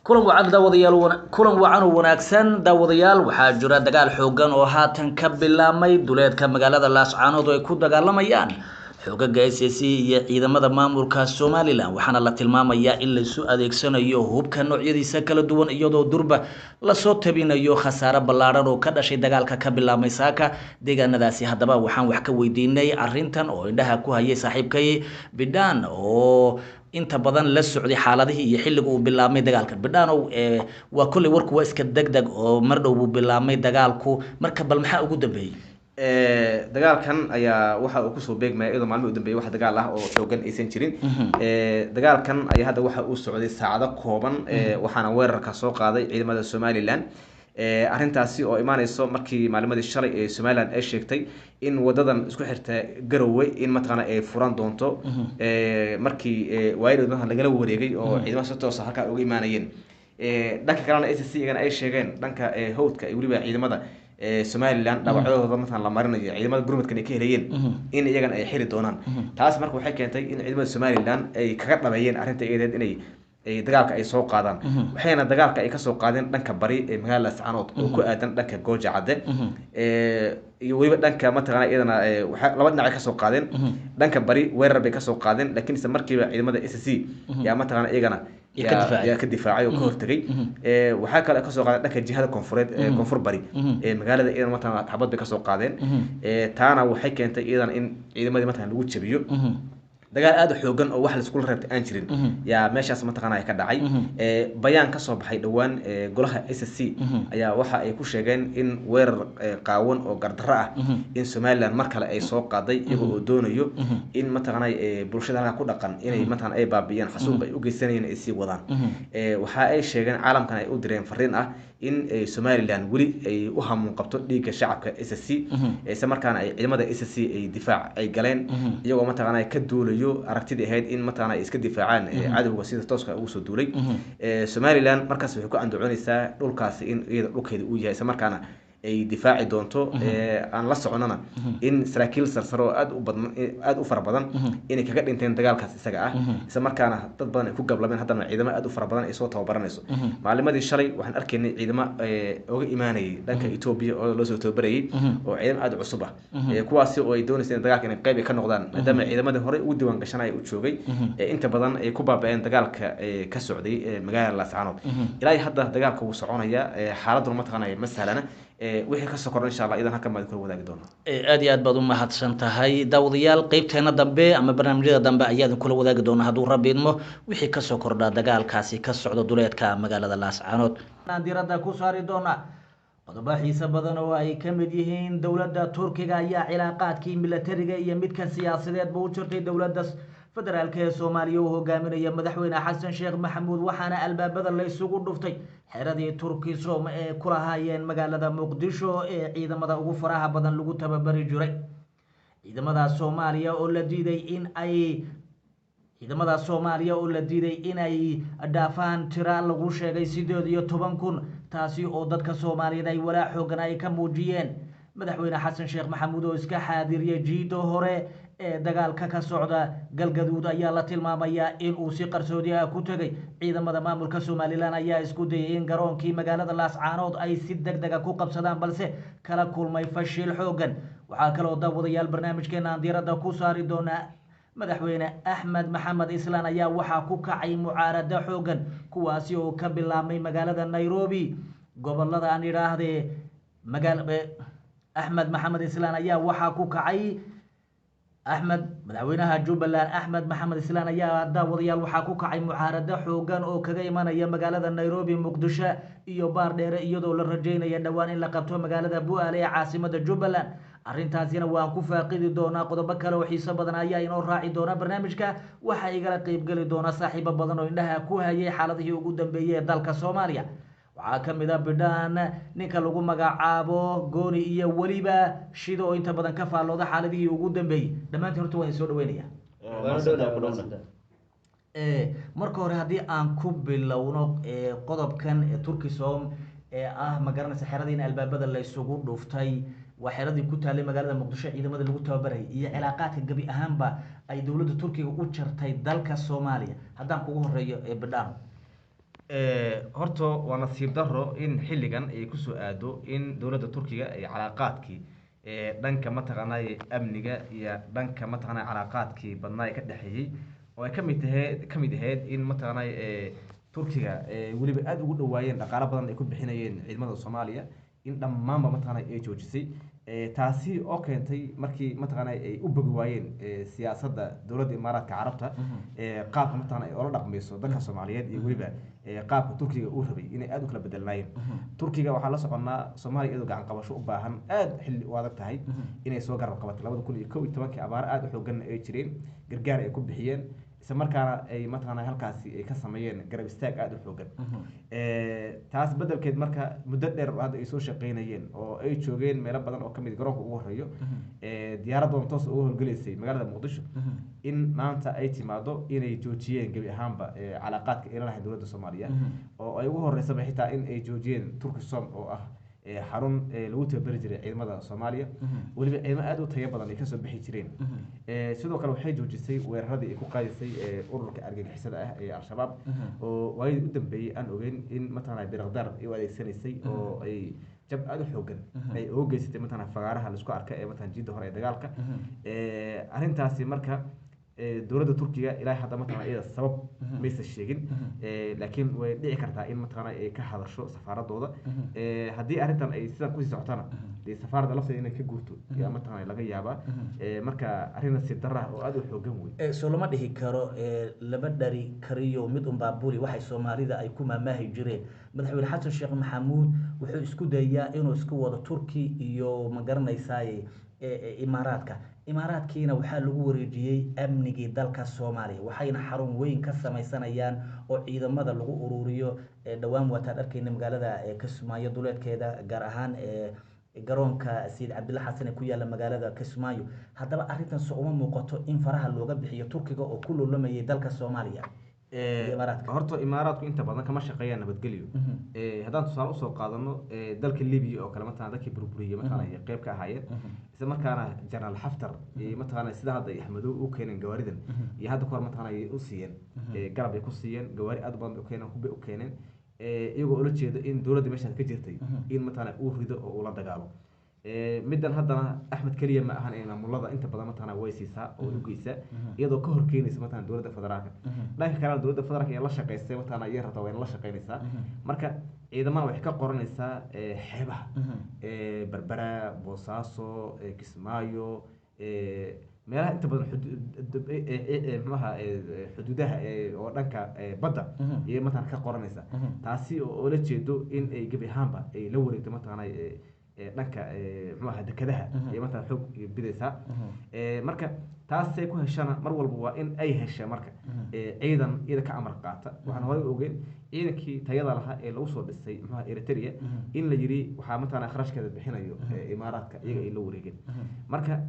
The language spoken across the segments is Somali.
kulan wacan oo wanaagsan daawadayaal waxaa jira dagaal xoogan oo haatan ka bilaabmay duleedka magaalada Laascaanood oo ay ku dagaalamayaan xoogagga SSC iyo ciidamada maamulka Somaliland waxaana la tilmaamayaa in la isu adeegsanayo hubka noocyadiisa kala duwan iyadoo durba la soo tabinayo khasaare ballaaran oo ka dhashay dagaalka ka bilaabmay saaka deegaanadaasi haddaba waxaan wax ka weydiinay arrintan oo indhaha ku hayay saaxiibkay Bidhaan oo inta badan la socday xaaladihii iyo xilliga uu bilaabmay dagaalka Bidhaanow waa kulli warku waa iska degdeg oo mar dhow uu bilaabmay dagaalku marka bal maxaa ugu dambeeyay dagaalkan ayaa waxa uu kusoo beegmaya iyadoo maalmo u dambeeyay wax dagaal ah oo xoogan aysan jirin dagaalkan ayaa hadda waxa uu socday saacado kooban waxaana weerarka soo qaaday ciidamada Somaliland arrintaasi oo imaanayso markii maalimadii shalay ee Somaliland ay sheegtay in wadadan isku xirta Garowe in mataqaana ay furan doonto markii waayirada lagala wareegay oo ciidamada soo toos halka uga imaanayeen dhanka kalena SSC iyagana ay sheegeen dhanka hawdka ay waliba ciidamada Somaliland dhaawacdooda mataqaana la marinayo ciidamada gurmadka ay ka helayeen in iyagana ay xiri doonaan taas marka waxay keentay in ciidamada Somaliland ay kaga dhabayeen arrinta iyada inay dagaalka ay soo qaadaan waxayna dagaalka ay ka soo qaadeen dhanka bari ee magaalada Laascaanood oo ku aadan dhanka Gooja Cadde iyo waliba dhanka mataqaana iyadana waxa laba dhinac ka soo qaadeen dhanka bari weerar bay ka soo qaadeen laakiin isla markiiba ciidamada SSC yaa mataqaana iyagana yaa ka difaacay oo ka hortagay waxa kale ka soo qaaday dhanka jihada koonfureed koonfur bari ee magaalada iyadana mataqaana xabad bay ka soo qaadeen taana waxay keentay iyadana in ciidamadii mataqaana lagu jabiyo dagaal aad u xoogan oo wax la isku reebtay aan jirin yaa meeshaas mataqaana ay ka dhacay bayaan ka soo baxay dhawaan golaha SSC ayaa waxa ay ku sheegeen in weerar qaawan oo gardarro ah in Somaliland mar kale ay soo qaaday iyagoo oo doonayo in mataqaana bulshada halka ku dhaqan inay mataqaana ay baabiyaan xasuuq ay u geysanayeen ay sii wadaan waxa ay sheegeen caalamkan ay u direen fariin ah in Somaliland wali ay u hamuun qabto dhiigga shacabka SSC isla markaana ay ciidamada SSC ay difaac ay galeen iyagoo mataqaana ka duulayo aragtidii ahayd in mataqaana ay iska difaacaan cadawga sida tooska ugu soo duulay Somaliland markaas waxay ku andacoonaysaa dhulkaasi in iyada dhulkeeda uu yahay isla markaana ay difaaci doonto aan la soconana in saraakiil sarsaro aad u fara badan inay kaga dhinteen dagaalkaas isaga ah isla markaana dad badan ay ku gablameen haddana ciidamo aad u fara badan ay soo tababaranayso maalimadii shalay waxaan arkaynay ciidamo uga imaanayay dhanka Ethiopia oo loo soo tababarayay oo ciidamo aad cusub ah kuwaasi oo ay doonayeen dagaalka inay qayb ka noqdaan maadaama ciidamadii hore ugu diiwaan gashanay u joogay inta badan ay ku baaba'een dagaalka ka socday magaalada Laascaanood ilaa hadda dagaalka uu soconaya xaaladdu ma taqaanay masalana wixii ka soo kordhay insha Allah idan halka ma ku wadaagi doona aad iyo aad baad u mahadsan tahay daawadayaal qaybteena dambe ama barnaamijyada dambe ayaad kula wadaagi doona hadduu Rabbi idmo wixii ka soo kordha dagaalkaasi ka socdo duleedka magaalada Laascaanood aan diiradda ku saari doona qodobo xiiso badan oo ay ka mid yihiin dawladda Turkiga ayaa cilaaqaadkii militariga iyo midka siyaasadeed buu jirtay dawladda federaalka ee Soomaaliya oo hogaaminaya madaxweyne Xasan Sheekh Maxamuud waxaana albaabada la isugu dhuftay xeradii Turkisom ee ku lahaayeen magaalada Muqdisho ee ciidamada ugu faraha badan lagu tababari jiray ciidamada Soomaaliya oo la diiday in ay dhaafaan tira lagu sheegay 18,000 taasi oo dadka Soomaaliyeed ay walaac xoogan ay ka muujiyeen madaxweyne Xasan Sheekh Maxamuud oo iska xaadiriyay jiido hore dagaalka ka socda galgaduud ayaa la tilmaamayaa in uu si qarsoodi ah ku tagay ciidamada maamulka Somaliland ayaa isku dayay in garoonkii magaalada Laascaanood ay si degdeg ah ku qabsadaan balse kala kulmay fashil xoogan waxa kale oo daawadayaal barnaamijkeena aan diiradda ku saari doonaa madaxweyne Axmed Maxamed Islaan ayaa waxa ku kacay mucaarada xoogan kuwaasi oo ka bilaabmay magaalada Nairobi gobolada aan yiraahdee Axmed Maxamed Islaan ayaa waxa ku kacay madaxweynaha Jubbaland Axmed Maxamed Islaan ayaa daawadayaal waxa ku kacay mucaarada xoogan oo kaga imanaya magaalada Nairobi Muqdisho iyo Baardheere iyadoo la rajaynayo dhawaan in la qabto magaalada Bu'aale ee caasimadda Jubbaland arrintaasina waan ku faaqidi doonaa qodobo kale oo xiiso badan ayaa inoo raaci doona barnaamijka waxa igala qayb gali doona saaxiibo badan oo indhaha ku hayay xaaladihii ugu dambeeyay ee dalka Soomaaliya waxaa ka mid ah Bidhaan ninka lagu magacaabo Gooni iyo waliba Shido oo inta badan ka faalooda xaaladihii ugu dambeeyay dhamaantii horta waan soo dhaweynaya marka hore haddii aan ku bilowno qodobkan Turkisom ah ma garanaysa xeradii albaabada la isugu dhuftay وحيرادي ku taalay magaalada Muqdisho ciidamada lagu tababaray iyo cilaaqaadka gabi ahaanba ay dawladda Turkiga u jartay dalka Soomaaliya hadaan kugu horeeyo Bidhaan horta waa nasiib daro in xilligan ay kusoo aado in dowladda turkiga ay calaaqaadkii dhanka mataqaanay amniga iyo dhanka mataqaanay calaaqaadkii badnaa ee ka dhexeeyey oo ay kamid ahayd in mataqaanay turkiga weliba aada ugu dhawaayeen dhaqaalo badan ay ku bixinayeen ciidamada soomaaliya in dhammaanba mataqaanay ay joojisay taasi oo keentay markii mataqaanay ay u bogi waayeen siyaasadda dowladda imaaraadka carabta qaabka mataqaanay ay ula dhaqmayso dadka soomaaliyeed iyo weliba qaabka turkiga uu rabay inay aada u kala bedelnaayeen turkiga waxaa la soconnaa soomaaliya iyadoo gacan qabasho u baahan aada xilli u adag tahay inay soo garab qabatay 2011 abaar aada u xoogan ay jireen gargaar ay ku bixiyeen isla markaana ay mataqaanaa halkaasi ay ka sameeyeen garab istaag aada u xoogan taas bedelkeed marka muddo dheer hadda ay soo shaqeynayeen oo ay joogeen meelo badan oo kamid garoonka ugu horeeyo diyaaradoon toos ugu howlgelaysay magaalada muqdisho in maanta ay timaado inay joojiyeen gebi ahaanba calaaqaadka ay la lahayn dowladda soomaaliya oo ay ugu horeysaba xitaa in ay joojiyeen turkisom oo ah xarun lagu tababari jiray ciidamada soomaaliya weliba ciidamo aada u tayo badan ay kasoo bixi jireen sidoo kale waxay joojisay weeraradii ay ku qaadisay ururka argagixisada ah ee al-shabaab oo waayadii u dambeeyey aan ogeyn in mataqaanaa biraqdaar ay u adeegsanaysay oo ay jab aada u xoogan ay uga geysatay mataqaanaa fagaaraha laisku arka ee mataqaanaa jidda hore ee dagaalka arrintaasi marka dowladda turkiga ilaahay hadda mataqaanaa iyada sabab maysan sheegin laakiin way dhici kartaa in mataqaanaa ay ka hadasho safaaradooda haddii arrintan ay sidan kusii socotana dee safaaradda lafteeda inay ka guurto yaa mataqaanaa laga yaabaa marka arrin nasiib darro ah oo aada u xoogan wey soo lama dhihi karo laba dhari kariyo mid unbaa buli waxay soomaalida ay ku maamaahi jireen madaxweyne xasan sheekh maxamuud wuxuu isku dayaa inuu isku wado turki iyo ma garanaysaay imaaraadkiina waxaa lagu wareejiyey amnigii dalka soomaaliya waxayna xarun weyn ka samaysanayaan oo ciidamada lagu ururiyo dhowaan waataan arkayna magaalada kismaayo duleedkeeda gaar ahaan garoonka sayid cabdilla xasan ee ku yaala magaalada kismaayo haddaba arrintan soo uma muuqato in faraha looga bixiyo turkiga oo ku lulamayay dalka soomaaliya horta imaaraadku inta badan kama shaqeeyaan nabadgelyo haddaan tusaale usoo qaadano dalka libiya oo kale mataqana dadkii burburiyey mataqana ay qayb ka ahaayeen isla markaana jenaraal xaftar mataqana sida hadda axmedow u keeneen gawaaridan iyo hadda kahor mataqana ay u siiyeen garab ay ku siiyeen gawaari aad u badan bay u keeneen hubbay u keeneen iyagoo ula jeedo in dowladda meeshaas ka jirtay in mataqana uu rido oo ula dagaalo middan haddana axmed keliya ma ahan maamulada inta badan mataqana way siisaa oo u geysaa iyadoo ka horkeenaysa mataqana dowladda federaalka dhanka kalena dowladda federaalka ee la shaqaysay mataqana iyay rabtaa wayna la shaqaynaysaa marka ciidamada waxay ka qoranaysaa xeebaha berbera boosaaso kismaayo meelaha inta badan mxuaha xuduudaha oo dhanka badda iyay mataqana ka qoranaysaa taasi oo la jeedo in ay gebi ahaanba ay la wareegto mataqana dhanka mxuaha dekadaha iyo mataqana xoog bidaysaa marka taasay ku heshana mar walba waa in ay hesha marka ciidan iyada ka amar qaata waxaan horey ogeyn ciidankii tayada lahaa ee lagu soo dhisay mxuaha eritrea in la yidhi waxaa mataqana kharashkeeda bixinayo imaaraadka iyaga ay la wareegeen marka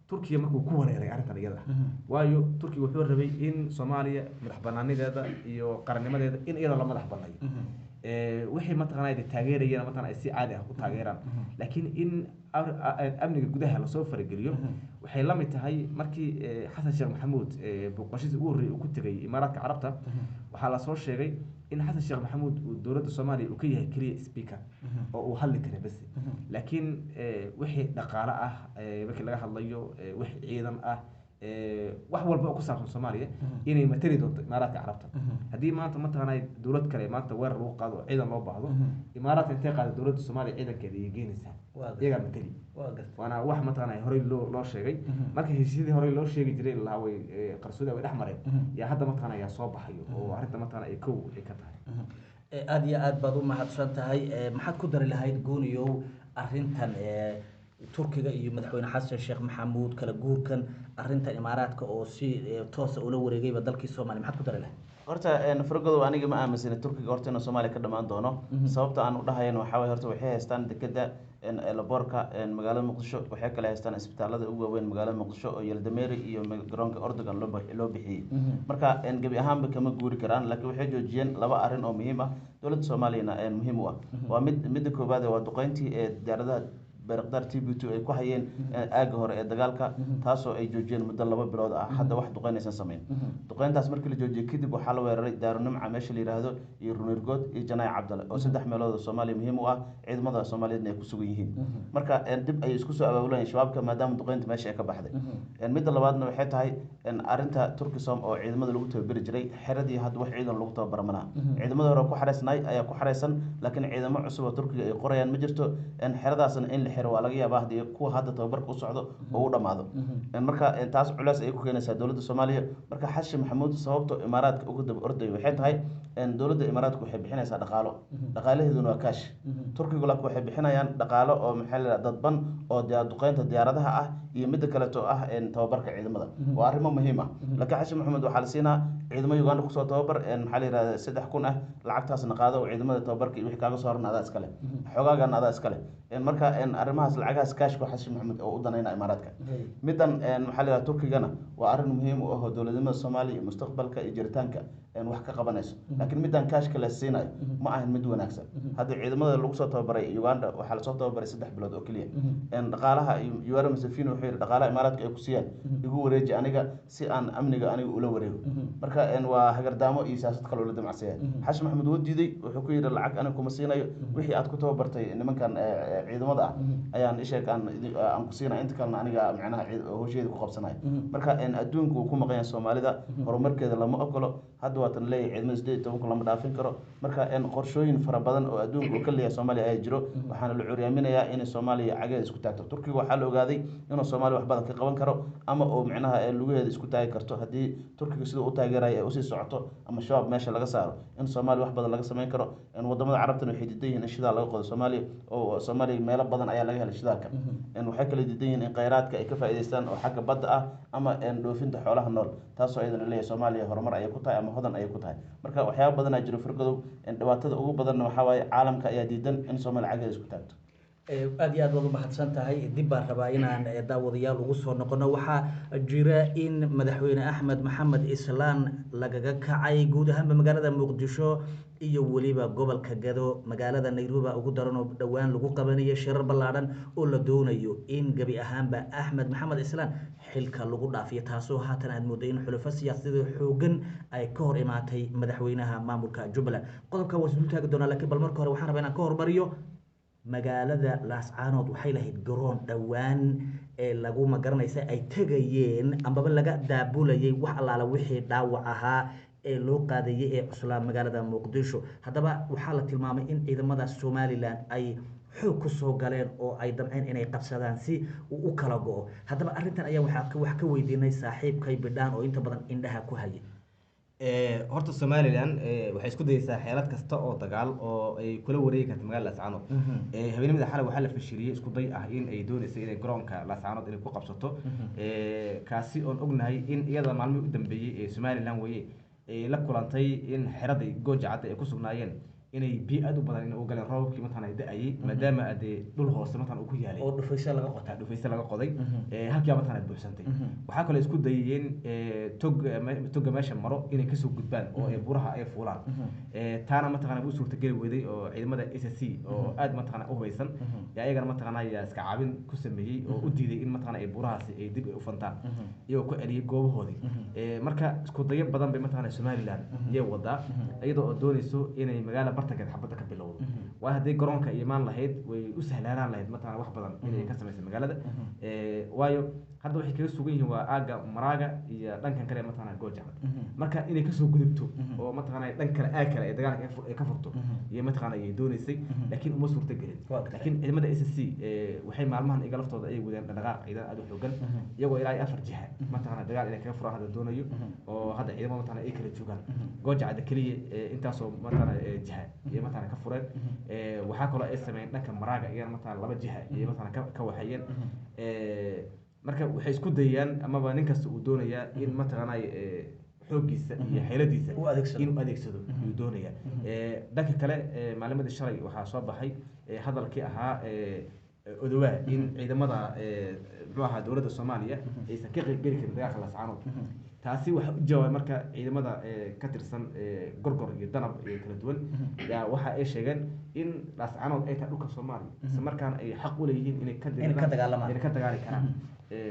turkiya markuu ku wareeray arrintan iyada waayo turkiga wuxuu rabay in soomaaliya madax banaanideeda iyo qarannimadeeda in iyada la madax banayo wixii mataqana taageerayeen mataqana ay si caadi ah u taageeraan laakiin in amniga gudaha lasoo farageliyo waxay la mid tahay markii xasan sheekh maxamuud booqashadiisa ugu horreeyay uu ku tegay imaaraadka carabta waxaa lasoo sheegay in xasan sheekh maxamuud uu dowladda soomaaliya uu ka yahay keliya speaker oo uu hadli kara bas laakiin wixii dhaqaale ah markii laga hadlayo wixii ciidan ah wax walba oo ku saabsan soomaaliya inay matali doonto imaaraadka carabta haddii maanta mataqaana dowlad kale maanta weerar lagu qaado ciidan loo baahdo imaaraadka intay qaada dowladda soomaaliya ciidankeeda ayay geenaysaa iyagaa matali waana wax mataqaana horey loo sheegay marka heshiisyadii horey loo sheegi jiray lahaa way qarsoodi way dhex mareen yaa hadda mataqaana ayaa soo baxayo oo arrinta mataqaana ay kow ay ka tahay aada iyo aad baad u mahadsan tahay maxaad ku dari lahayd gooniyow arrintan turkiga iyo madaxweyne xasan sheekh maxamuud kala guurkan arrintan imaaraadka oo si toosa ula wareegayba dalkii soomaaliya maxaad ku dari lahayd horta fargodow aniga ma aaminsana turkiga horta inuu soomaaliya ka dhamaan doono sababta aan u dhahayan waxaa waye horta waxay haystaan dekeda laboorka magaalada muqdisho waxay kale haystaan isbitaalada ugu waaweyn magaalada muqdisho oo yeldameeri iyo garoonka ordogan loo bixiyey marka gebi ahaanba kama guuri karaan laakiin waxay joojiyeen laba arrin oo muhiim ah dowladda soomaaliyana muhiim u ah waa midda koowaad waa duqeyntii diyaaradaha beeqdar TB2 ay ku hayeen aaga hore ee dagaalka taasoo ay joojiyeen muddo 2 bilood ah hadda wax duqeynaysan sameyn duqeyntaas markii la joojiyay kadib waxaa la weeraray daarunimca meesha la yiraahdo iyo runirgood iyo Janay Cabdale oo 3 meelood oo Soomaaliya muhiim u ah ciidamada Soomaaliyeed ay ku sugan yihiin marka dib ay isku soo abaabulayeen shabaabka maadaama duqeynta meesha ay ka baxday midda labaadna waxay tahay arinta Turkisom oo ciidamada lagu tababari jiray xeradii hadda wax ciidan lagu tababarmana ciidamada hore ku xareysnay ayaa ku xareysan laakiin ciidamo cusub oo Turkiga ay qorayaan ma jirto xeradaasna in la xiro waa laga yaabaa hadii kuwa hadda tababarka u socdo oo u dhamaado marka taas culays ay ku keenaysaa dawladda Soomaaliya marka Xashi Maxamuud sababto Imaaraadka ugu dab orday waxay tahay dawladda Imaaraadka waxay bixinaysaa dhaqaalaheeduna waa kaash Turkiga laakiin waxay bixinayaan dhaqaalo oo maxay la dadban oo duqeynta diyaaradaha ah iyo mid kale oo ah tababarka ciidamada waa arrimo muhiim ah laakiin Xashi Maxamuud waxa la siinaa ciidamo Uganda ku soo tababar maxay la yiraahdaa 3,000 ah lacagtaasna qaado ciidamada tababarka iyo wixii kaaga soo hornaada iskale xogaagan ada iskale marka arrimahaas lacagahaas kaashka Xashi Maxamuud oo u danayna Imaaraadka midan maxay la yiraahdaa Turkigana waa arrin muhiim u ah dawladnimada Soomaaliya mustaqbalka iyo jiritaanka wax ka qabanayso laakiin midan kaashka la siinayo ma ahan mid wanaagsan hadda ciidamada lagu soo tababaray Uganda waxa la soo tababaray 3 bilood oo kaliya dhaqaalaha Yoweri Museveni wuxuu yiri dhaqaalaha Imaaraadka ay ku siiyaan igu wareeji aniga si aan amniga aniga ula wareego marka waa hagardaamo iyo siyaasad kale oo la damacsiya Xashi Maxamuud wuu diiday wuxuu ku yiri lacag aniga kuma siinayo wixii aad ku tababartay nimankan ciidamada ah ayaan isheeg aan ku siinaa inta kalena aniga macnaha hawsheeda ku qabsanayo marka adduunku uu ku maqan yahay Soomaalida horumarkeeda lama ogolo hadda waa tan leeyahay ciidamada 18 lama dhaafin karo marka qorshooyin fara badan oo adduunku ka leeyahay Soomaaliya ay jiro waxaana la curyaminayaa in Soomaaliya cageeda isku taagto Turkiga waxa la ogaaday inuu Soomaaliya wax badan ka qaban karo ama oo macnaha lugaheeda isku taagi karto hadii Turkiga sida uu taageeray ay u sii socoto ama shabaab meesha laga saaro in Soomaaliya wax badan laga sameyn karo wadamada Carabtana waxay diidan in shidaal laga qodo Soomaaliya oo Soomaaliya meelo badan ayaa laga helay shidaalka waxay kala diidan in kheyraadka ay ka faa'iideystaan oo xagga badda ah ama dhoofinta xoolaha nool taasoo aydan leeyahay Soomaaliya horumar ay ku tahay ama hodan ay ku tahay marka waxyaabo badan jiro firqadow dhibaatada ugu badan waxa waaye caalamka ayaa diidan in Soomaaliya cageeda isku taagto aad iyo aad baad u mahadsan tahay dib baan rabaa inaan daawadayaal ugu soo noqono waxaa jira in madaxweyne Axmed Maxamed Islaan lagaga kacay guud ahaan magaalada Muqdisho iyo waliba gobolka Gado magaalada Nairobi ugu daran oo dhawaan lagu qabanayo shirar ballaaran oo la doonayo in gabi ahaanba Axmed Maxamed Islaan xilka lagu dhaafiyo taasoo haatan aad mooday in xulafo siyaasadeed xoogan ay ka hor imaatay madaxweynaha maamulka Jubbaland qodobka waa isdul taagi doonaa laakiin bal marka hore waxaan rabaa inaan ka hormariyo magaalada Laascaanood waxay lahayd garoon dhawaan ee lagu magaranaysa ay tagayeen ambaba laga daabulayay wax allaala wixii dhaawac ahaa ee loo qaadayay ee cuslaa magaalada Muqdisho haddaba waxaa la tilmaamay in ciidamada Somaliland ay xoog ku soo galeen oo ay damceen inay qabsadaan si uu u kala go'o haddaba arrintan ayaa wax ka weydiinay saaxiibkay Bidhaan oo inta badan indhaha ku hayay horta Somaliland waxay isku dayaysaa xeelad kasta oo dagaal oo ay kula wareegi karto magaalada Laascaanood habeenimada xalay waxa la fashiliyay isku day ah in ay doonayso inay garoonka Laascaanood inay ku qabsato kaasi oo ognahay in iyada maalmihii u dambeeyay ee Somaliland way la kulantay in xeraday Goojacad ay ku sugnaayeen inay bi'ad u badan in uu galeen roobkii matana da'ayay maadaama dhul hoose matana uu ku yaalay oo dhufaysa laga qoday halkii matana buuxsantay waxa kale isku dayeen tog meesha maro inay kasoo gudbaan oo ay buraha ay fuulaan taana matana uu suurta gali weeday oo ciidamada SSC oo aad matana u hubeysan ayagana matana iska caabin ku sameeyay oo u diiday in matana ay burahaasi ay dib u fantaan iyo ku celiyay goobahoodii marka isku dayo badan bay matana Somaliland iyo wada iyadoo doonayso inay magaala bartagad xabada ka bilowdo waa hadii garoonka iimaan lahayd way u sahlanaan lahayd matana wax badan inay ka sameeyso magaalada waayo hadda waxay kaga sugan yihiin waa aaga Maraaga iyo dhankan kale matana Goojacad marka inay ka soo gudubto oo matana dhan kale aag kale ee dagaalka ay ka furto iyo matana ay doonaysay laakiin uma suurta galin laakiin ciidamada SSC waxay maalmahan iga laftooda ay wadeen dhaqaaq ciidan aad u xooggan iyagoo ilaa 4 jiha matana dagaal inay kaga furaan hadda doonayo oo hadda ciidamada matana ay kala joogaan Goojacad kaliya intaas oo matana jiha iyo matana ka fureen waxa kale ay sameeyeen dhanka Maraaga iyo matana 2 jiha iyo matana ka waxayeen marka waxay isku dayaan amaba nin kasta uu doonayaa in matana xoogiisa iyo xeeladiisa inuu adeegsado uu doonaya dhanka kale maalimada shalay waxa soo baxay hadalkii ahaa odawaa in ciidamada ruuxa dawladda Soomaaliya aysan ka qayb gali karin dagaalka Laascaanood taasi waxa u jawaabay marka ciidamada ka tirsan gorgor iyo danab iyo kala duwan yaa waxa ay sheegeen in laascanood ay tahay dhulka Soomaaliya isla markaana ay xaq u leeyihiin inay ka dagaali karaan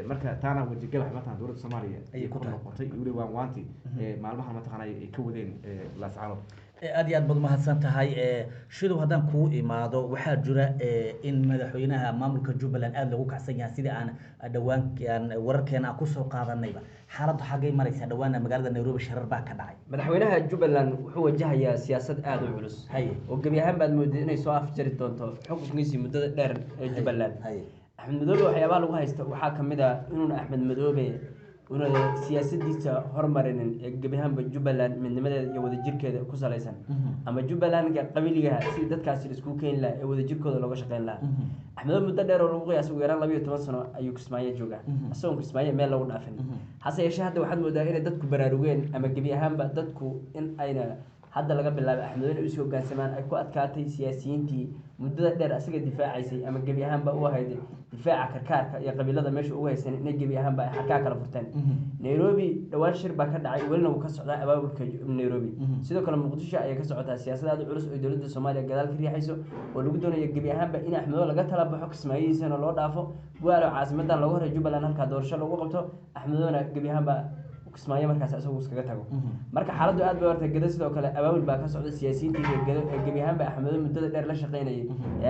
marka taana wajigabax maanta dowladda Soomaaliya ay ku noqotay wali waanti maalmaha mataqaana ay ka wadeen laascanood aad iyo aad baad mahadsan tahay shidow haddaan kuu imaado waxaa jira in madaxweynaha maamulka Jubbaland aad lagu kacsan yahay sidii aan dhawaankan wararkeena ku soo qaadanayba xaaladdu xagee maraysaa dhawaana magaalada Nairobi shirar baa ka dhacay madaxweynaha Jubbaland wuxuu wajahayaa siyaasad aad u culus oo gabi ahaan baad mooday inay soo afjari doonto xukunkiisii muddada dheer ee Jubbaland Axmed Madoobe waxyaabaha lagu haysto waxaa kamid ah inuu Axmed Madoobe una siyaasadiisa hormarinin ee gabi ahaanba Jubbaland midnimadeeda iyo wadajirkeeda ku saleysan ama Jubbaland qabiliga si dadkaasi isku keen la ee wadajirkooda looga shaqeyn lahaa Axmed muddo dheer oo lagu qiyaasay ugu yaraan 12 sano ayuu Kismaayo joogaa asagoo Kismaayo meel lagu dhaafin hase yeeshee hadda waxaad moodaa in dadku baraarugeen ama gabi ahaanba dadku in ayna hadda laga bilaabo Axmed inuu isku hoggaansamaan ay ku adkaatay siyaasiyiintii muddada dheer asaga difaacaysay ama gabi ahaanba u hayday difaaca karkaarka iyo qabiilada meesha ugu haysan in gabi ahaanba ay xakaa kala furteen Nairobi dhawaan shir baa ka dhacay walina uu ka socdaa abaabulka Nairobi sidoo kale Muqdisho ay ka socotaa siyaasad culus oo dowladda Soomaaliya gadaal ka riixayso oo lagu doonayo gabi ahaanba in Axmed laga tala baxo Kismaayihiisana loo dhaafo bu'aalo caasimadan lagu horay Jubbaland halka doorasho lagu qabto Axmedna gabi ahaanba Kismaayo markaas asagu iskaga tago marka xaaladdu aad bay hortay gada sidoo kale abaabul baa ka socda siyaasiyiinta gabi ahaanba Axmed muddada dheer la shaqeynayay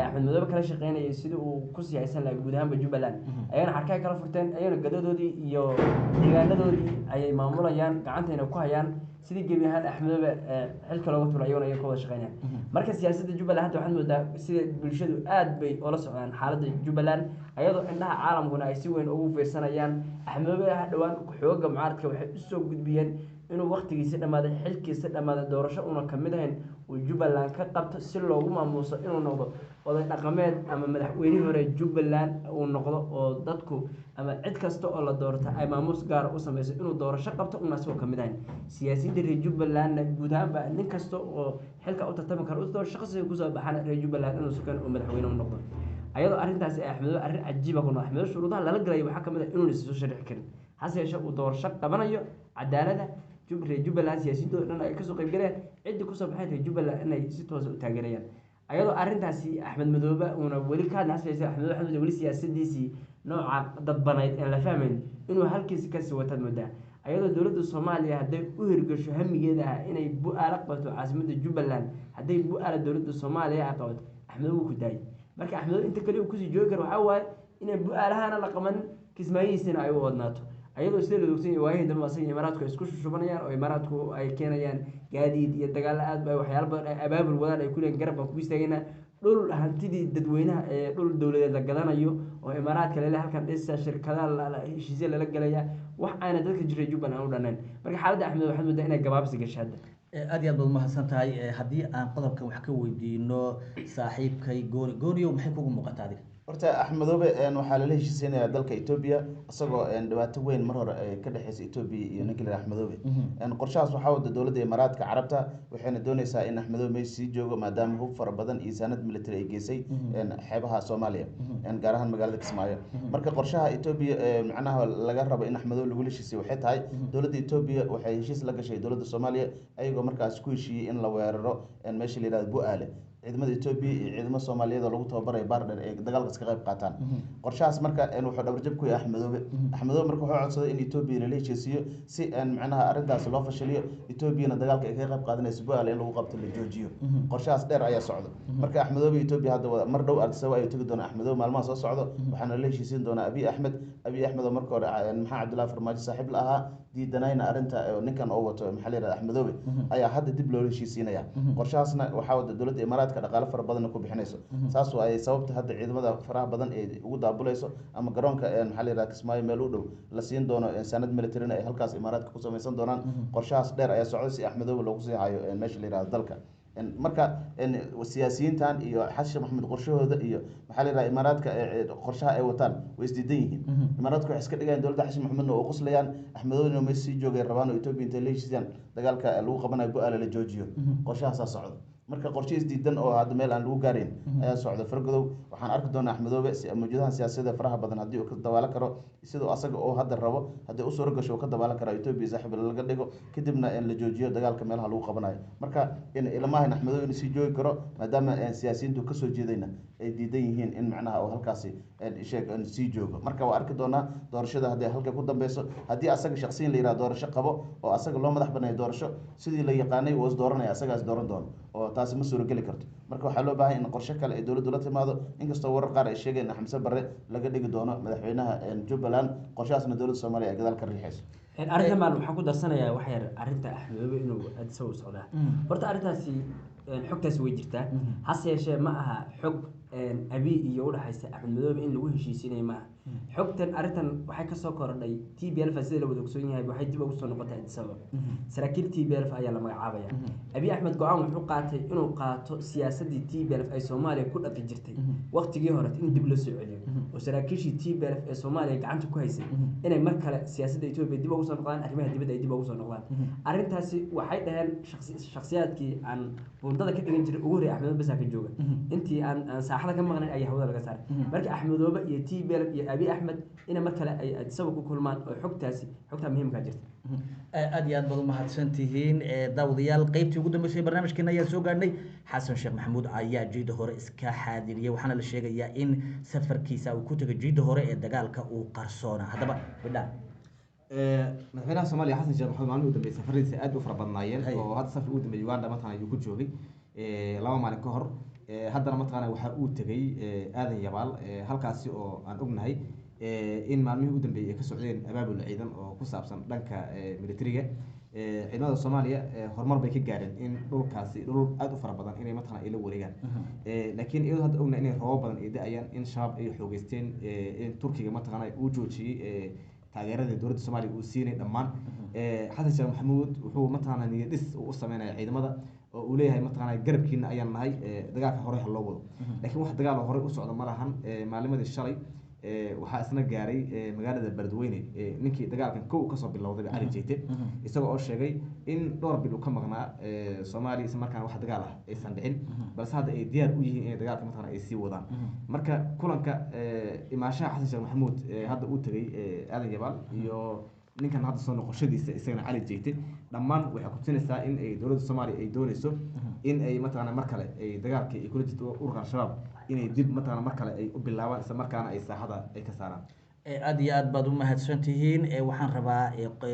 Axmed Madoobe kala shaqeynayay sidii uu ku siyaasan lahaa guud ahaanba Jubbaland ayana xarkay kala furteen ayana gadadoodii iyo deegaanadoodii ay maamulayaan gacantayna ku hayaan sidii gabi ahaan Axmed xilka looga tuuray ayana ay ka wada shaqeynayaan marka siyaasadda Jubbaland hadda waxaad moodaa sida bulshadu aad bay ula socdaan xaaladda Jubbaland ayadoo indhaha caalamkuna ay si weyn ugu fiirsanayaan Axmed dhawaan xooga mucaaradka waxay u soo gudbiyeen inuu waqtigiisa dhamaaday xilkiisa dhamaaday doorasho una kamid ahayn uu Jubbaland ka qabto si loogu maamuuso inuu noqdo oday dhaqameed ama madaxweyne hore Jubbaland uu noqdo oo dadku ama cid kasta oo la doorto ay maamuus gaar u sameeyso inuu doorasho qabto una soo kamid ahayn siyaasiyiinta reer Jubbaland guud ahaanba nin kasta oo xilka u tartami karo u doorasho shaqsiga ku soo baxana reer Jubbaland inuu sukan oo madaxweyne u noqdo ayadoo arintaas Axmed arrin cajiib ah Axmed shuruudaha lala galay waxa kamid ah inuu isoo sharxi karin hase yeeshee uu doorasho qabanayo cadaalada Jubbaland siyaasiyiintu dhan ay ka soo qayb galeen cid ku soo baxay Jubbaland inay si toos ah u taageerayaan ayadoo arintaasi Axmed Madoobe una wali ka naasayay Axmed wali siyaasadiisii nooca dadbanayd ee la fahmayn inuu halkiisa ka sii wata muddo ayadoo dowladda Soomaaliya haday u hirgasho hamigeeda inay bu'aala qabato caasimadda Jubbaland haday bu'aala dowladda Soomaaliya qabato Axmed uu ku daayay marka Axmed inta kale uu ku sii joogi karo waxa waaye inay bu'aalahaana la qaban Kismaayihiisana ay u wadnaato ayadoo sida la ogsoon yahay waahid dhammaansan Imaaraadku isku shubanayaan oo Imaaraadku ay keenayaan gaadiid iyo dagaal aad bay waxyaalo badan ay abaabul wadaan ay ku leeyihiin garab ku istaagayna dhul hantidii dadweynaha ee dhul dawladeed la gadanayo oo Imaaraadka leeyahay halkan dhisa shirkadaha heshiisyo la galaya wax ayna dadka jiray Jubbaland u dhanaan marka xaaladda Axmed waxaad moodaa inay gabaabsi gashay hadda aad iyo aad baad mahadsan tahay haddii aan qodobkan wax ka weydiino saaxiibkay gooniyo maxay kugu muuqataa adiga horta Axmed Madoobe waxaa la heshiisanayaa dalka Ethiopia asagoo dhibaato weyn mar hore ka dhaxaysa Ethiopia iyo ninka Axmed Madoobe qorshahaas waxa wada dowladda Imaaraadka Carabta waxayna doonaysaa in Axmed Madoobe sii joogo maadaama hub fara badan iyo sanad military ay geysay xeebaha Soomaaliya gaar ahaan magaalada Kismaayo marka qorshaha Ethiopia macnaha laga rabo in Axmed Madoobe lagu heshiisiyo waxay tahay dowladda Ethiopia waxay heshiis la gashay dowladda Soomaaliya ayagoo markaas ku heshiiyay in la weeraro meesha la yiraahdo Bu'aale ciidamada Ethiopia iyo ciidamada Soomaaliyeed oo lagu tababaray Baardheer ee dagaalka ka qayb qaataan qorshahaas marka wuxuu dhabarjab ku yahay Axmed Madoobe marka wuxuu codsaday in Ethiopia la heshiisiyo si macnaha arrintaas loo fashiliyo Ethiopia dagaalka ay ka qayb qaadanayso Bu'aale in lagu qabto la joojiyo qorshahaas dheer ayaa socda marka Axmed Madoobe Ethiopia hadda mar dhow Addis Ababa ay tagi doonaan Axmed Madoobe maalmaha soo socdo waxaana la heshiisin doonaa Abiy Ahmed oo marka hore Maxamed Cabdullaahi Farmaajo saaxiib la ahaa diidanayna arrinta ninkan oo wato maxaa la yiraahdaa Axmed Madoobe ayaa hadda dib loo heshiisinaya qorshahaasna waxa wada dowladda Imaaraadka dhaqaale fara badan ku bixinayso saas oo ay sababta hadda ciidamada faraha badan ee ugu daabulayso ama garoonka maxaa la yiraahdaa Kismaayo meel u dhow la siin doono sanad military ay halkaas Imaaraadka ku sameeysan doonaan qorshahaas dheer ayaa socday si Axmed Madoobe loogu sii hayo meesha la yiraahdo dalka marka siyaasiyiintan iyo Xasan Maxamed qorshahooda iyo maxaa la yiraahdaa Imaaraadka qorshaha ay wataan way isdiidan yihiin Imaaraadku waxay iska dhigayaan dowladda Xasan Maxamed oo qoslayaan Axmed Madoobe inuu sii joogay rabaan oo Ethiopia intay la heshiisaan dagaalka lagu qabanayo Bu'aale la joojiyo qorshahaas socdo marka qorshe isdiidan oo hadda meel aan lagu gaarin ayaa socda fargodow waxaan arki doonaa axmedoobe mawjadahan siyaasadeed faraha badan haddii uu ka dabaalan karo sidoo asaga oo hadda rabo haddii u suuro gasho uu ka dabaalan karo Ethiopia saaxiib laga dhigo kadibna in la joojiyo dagaalka meelaha lagu qabanayo marka in ilmahan axmedoobe inuu sii joogi karo maadaama siyaasiyiintu kasoo jeedayna ay diidan yihiin in macnaha uu halkaasi sheeg sii joogo marka waa arki doonaa doorashada haddii halka ku dambeyso haddii asaga shakhsiyan la yiraahdo doorasho qabo oo asaga loo madax banaayo doorasho sidii la yaqaanay uu is dooranaya asagaas dooran doono oo taasi ma suurogeli karto marka waxaa loo baahan in qorshe kale ay dowladdu la timaado inkastoo warar qaar ay sheegeen in Xamse Barre laga dhigi doono madaxweynaha Jubbaland qorshahaasna dowladda Soomaaliya ay gadaal ka riixayso arrintan baan waxaan ku darsanayaa wax yar arrinta Axmedoobe inuu Addis Ababa u socdaa horta arrintaasi xogtaasi way jirtaa hase yeeshee ma aha xog Abiy iyo u dhaxaysa Axmed Madoobe in lagu heshiisiinay ma aha xogtan arrintan waxay kasoo kordhay TPLF sida la wada ogsoon yahay waxay dib ugu soo noqotay Addis Ababa saraakiil TPLF ayaa la magacaabaya Abiy Axmed go'aan wuxuu qaatay inuu qaato siyaasadii TPLF ay Soomaaliya ku dhaqi jirtay waqtigii hore in dib loo soo celiyo oo saraakiishii TPLF ee Soomaaliya gacanta ku haysay inay mar kale siyaasadda Itoobiya dib ugu soo noqdaan arrimaha dibadda ay dib ugu soo noqdaan arrintaasi waxay dhaheen shakhsiyaadkii aan bundada ka dhigan jiray ugu horeeyay Axmed Basa ka jooga intii aan saaxada ka maqnay ayaa hawada laga saaray marka Axmedoobe iyo TPLF iyo Abiy Axmed in mar kale ay Addis Ababa ku kulmaan oo xogta muhiimka jirta aad iyo aad baad u mahadsantihiin daawadayaal qaybtii ugu dambeysay barnaamijkeena ayaa soo gaadhnay xasan sheekh maxamuud ayaa jiida hore iska xaadiriyay waxaana la sheegayaa in safarkiisa uu ku tagay jiida hore ee dagaalka uu qarsoona haddaba bidhaan madaxweynaha Soomaaliya xasan sheekh maxamuud maalmihii u dambeysay safaradiisa aad u fara badnaayeen oo hadda safar ugu dambeeyay Uganda mataan ayuu ku joogay 2 maalin ka hor haddana mataqaana waxa uu tagay aadan yabaal halkaasi oo aan ognahay in maalmihii u dambeeyay ay ka socdeen abaabul ciidan oo ku saabsan dhanka militariga ciidamada Soomaaliya horumar bay ka gaareen in dhulkaasi dhul aad u fara badan inay mataqaana ay la wareegaan laakiin iyadoo hadda ognahay inay roobab badan ay da'ayaan in shabaab ay xoogeysteen in Turkiga mataqaana uu joojiyay taageerada dowladda Soomaaliya uu siinay dhammaan xasan sheekh maxamuud wuxuu mataqaana niyad dhis u sameynaya ciidamada oo uu leeyahay mataqaana garabkiina ayaan nahay dagaalka hore loo wado laakiin wax dagaal hore u socda ma lahan maalimadii shalay waxaa isna gaaray magaalada Beledweyne ninkii dagaalkan kow ka soo bilowday Ali Jeete isagoo oo sheegay in dhowr bil uu ka maqnaa Soomaaliya isla markaana wax dagaal ah aysan dhicin balse hadda ay diyaar u yihiin in dagaalka mataqaana ay sii wadaan marka kulanka imaashaha xasan sheekh maxamuud hadda uu tagay aadan yabaal iyo ninkan hadda soo noqoshadiisa isagana Ali Jeete dhammaan waxay ku tusinaysaa in ay dowladda Soomaaliya ay doonayso in ay mataqaana mar kale ay dagaalkii ay kula jirto ururka shabaab inay dib mataqaana mar kale ay u bilaabaan isla markaana ay saaxada ay ka saaraan aad iyo aad baad u mahadsantihiin waxaan rabaa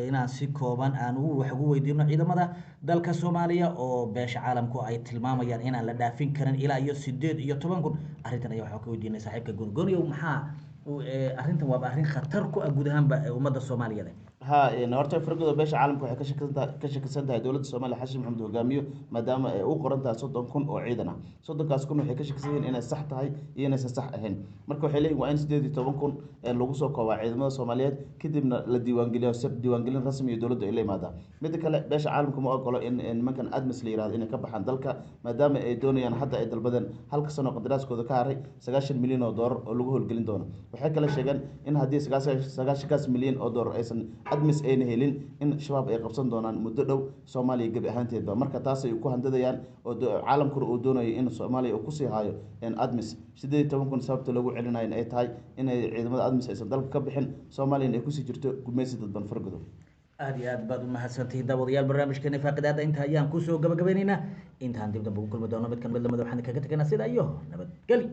inaan si kooban aan wax ugu weydiino ciidamada dalka Soomaaliya oo beesha caalamku ay tilmaamayaan inaan la dhaafin karin ilaa iyo 18 kun arrintan ayaa waxaan ka weydiinay saaxiibka Gooniyo maxaa arrintan waa arrin khatar ku ah guud ahaanba ummadda Soomaaliyeed horta fargodo beesha caalamka waxay ka shakisan tahay dowladda Soomaaliya xasan maxamed hogaamiyo maadaama ay u qoran tahay 30 kun oo ciidan ah 30kaas kun waxay ka shakisan yihiin inay sax tahay iyo inay sax ahayn marka waxay leeyihiin waa in 18 kun lagu soo koobaa ciidamada Soomaaliyeed kadibna la diiwaangelin rasmi ah dowladda ay leeyahay mid kale beesha caalamka ma ogolo in nimankan admis la yiraahdo inay ka baxaan dalka maadaama ay doonayaan hadda ay dalbadeen halka sano qadaraaskooda ka haray 90 milyan oo dollar oo lagu howlgelin doono waxay kala sheegeen in haddii 90 milyan oo dollar aysan admis ayna helin in shabaab ay qabsan doonaan muddo dhow Soomaaliya gabi ahaanteedba marka taas ay ku handadayaan oo caalamku uu doonayo in Soomaaliya uu ku sii haayo admis 18 kun sababta lagu celinayo ay tahay in ciidamada admis aysan dalka ka bixin Soomaaliya ay ku sii jirto gumeysi dadban fargodo aad iyo aad baad u mahadsantihiin daawadayaal barnaamijkeena faaqidaada inta ayaan ku soo gabagabaynaynaa intaan dib dambe ugu kulmi doono mid kan mid lamada waxaan kaga tegaynaa sida iyo nabadgelyo